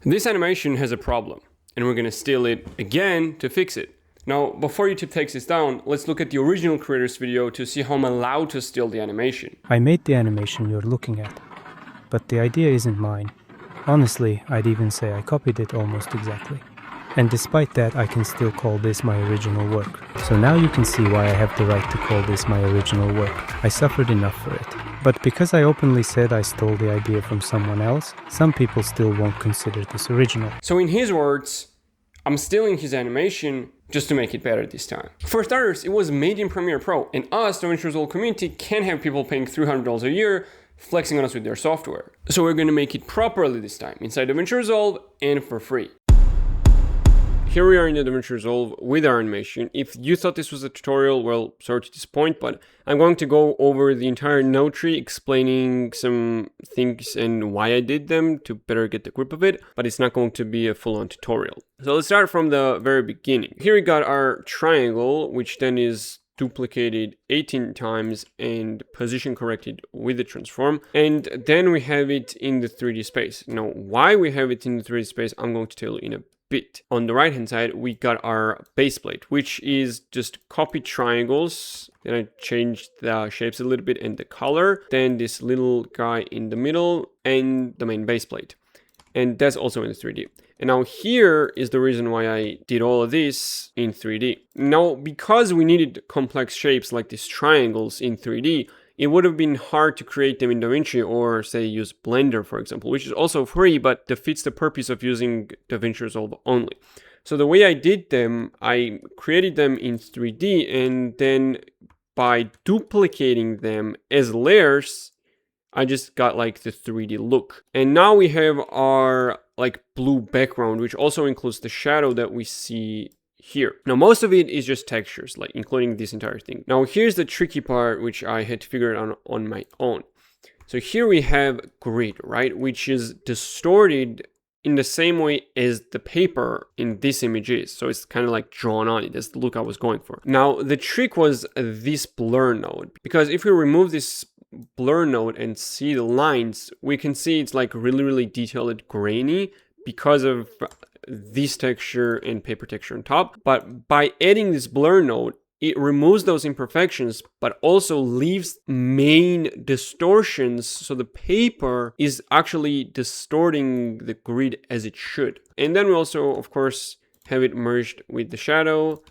This animation has a problem, and we're gonna steal it again to fix it. Now, before YouTube takes this down, let's look at the original creator's video to see how I'm allowed to steal the animation. I made the animation you're looking at, but the idea isn't mine. Honestly, I'd even say I copied it almost exactly. And despite that, I can still call this my original work. So now you can see why I have the right to call this my original work. I suffered enough for it. But because I openly said I stole the idea from someone else, some people still won't consider this original. So in his words, I'm stealing his animation just to make it better this time. For starters, it was made in Premiere Pro, and us, the DaVinci Resolve community, can't have people paying $300 a year flexing on us with their software. So we're gonna make it properly this time, inside DaVinci Resolve and for free. Here we are in the DaVinci Resolve with our animation. If you thought this was a tutorial, well, sorry to disappoint, but I'm going to go over the entire node tree, explaining some things and why I did them to better get the grip of it, but it's not going to be a full-on tutorial. So let's start from the very beginning. Here we got our triangle, which then is duplicated 18 times and position corrected with the transform. And then we have it in the 3D space. Now, why we have it in the 3D space, I'm going to tell you in a bit. On the right hand side, we got our base plate, which is just copied triangles. Then I changed the shapes a little bit and the color. Then this little guy in the middle and the main base plate. And that's also in the 3D. And now here is the reason why I did all of this in 3D. Now, because we needed complex shapes like these triangles in 3D, it would have been hard to create them in DaVinci or say use Blender, for example, which is also free, but defeats the purpose of using DaVinci Resolve only. So the way I did them, I created them in 3D, and then by duplicating them as layers, I just got like the 3D look. And now we have our like blue background, which also includes the shadow that we see here. Now, most of it is just textures, like including this entire thing. Now, here's the tricky part, which I had to figure out on my own. So here we have grid, right? Which is distorted in the same way as the paper in this image is. So it's kind of like drawn on it. That's the look I was going for. Now, the trick was this blur node, because if we remove this blur node and see the lines, we can see it's like really detailed grainy because of this texture and paper texture on top. But by adding this blur node, it removes those imperfections, but also leaves main distortions. So the paper is actually distorting the grid as it should. And then we also, of course, have it merged with the shadow,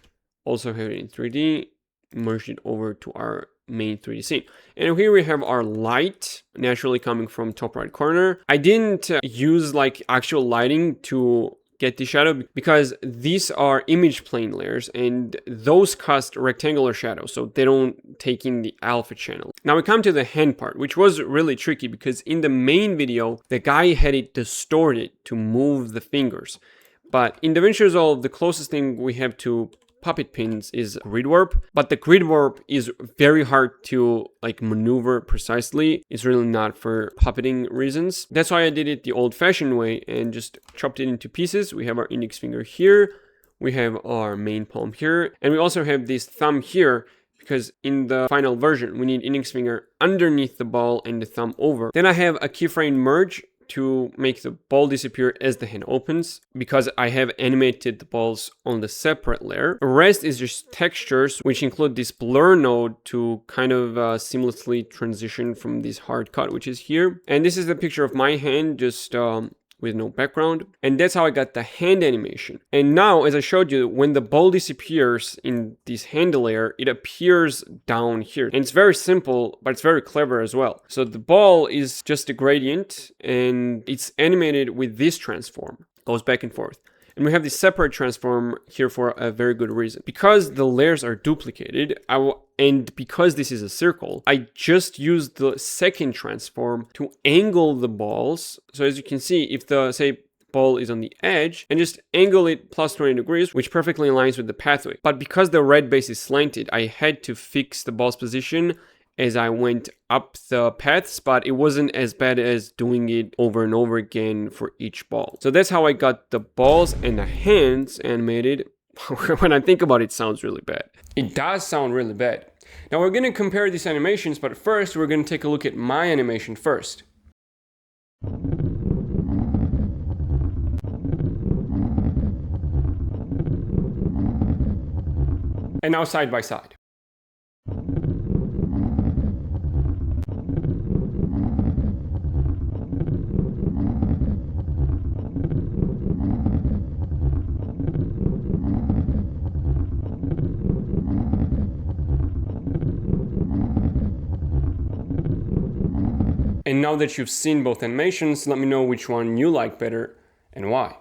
also have it in 3D, merged it over to our main 3D scene. And here we have our light naturally coming from top right corner. I didn't use like actual lighting to get the shadow because these are image plane layers and those cast rectangular shadows, so they don't take in the alpha channel. Now we come to the hand part, which was really tricky because in the main video, the guy had it distorted to move the fingers. But in DaVinci Resolve, the closest thing we have to puppet pins is grid warp, but the grid warp is very hard to like maneuver precisely. It's really not for puppeting reasons. That's why I did it the old-fashioned way and just chopped it into pieces. We have our index finger here, we have our main palm here, and we also have this thumb here, because in the final version we need index finger underneath the ball and the thumb over. Then I have a keyframe merge to make the ball disappear as the hand opens, because I have animated the balls on the separate layer. The rest is just textures, which include this blur node to kind of seamlessly transition from this hard cut, which is here. And this is the picture of my hand, just with no background. And that's how I got the hand animation. And now, as I showed you, when the ball disappears in this hand layer, it appears down here. And it's very simple, but it's very clever as well. So the ball is just a gradient and it's animated with this transform. Goes back and forth. And we have this separate transform here for a very good reason. Because the layers are duplicated, and because this is a circle, I just used the second transform to angle the balls. So as you can see, if the, say, ball is on the edge, and just angle it plus 20 degrees, which perfectly aligns with the pathway. But because the red base is slanted, I had to fix the ball's position as I went up the paths, but it wasn't as bad as doing it over and over again for each ball. So that's how I got the balls and the hands animated. When I think about it, it sounds really bad. It does sound really bad. Now we're going to compare these animations, but first we're going to take a look at my animation first. And now side by side. And now that you've seen both animations, let me know which one you like better and why.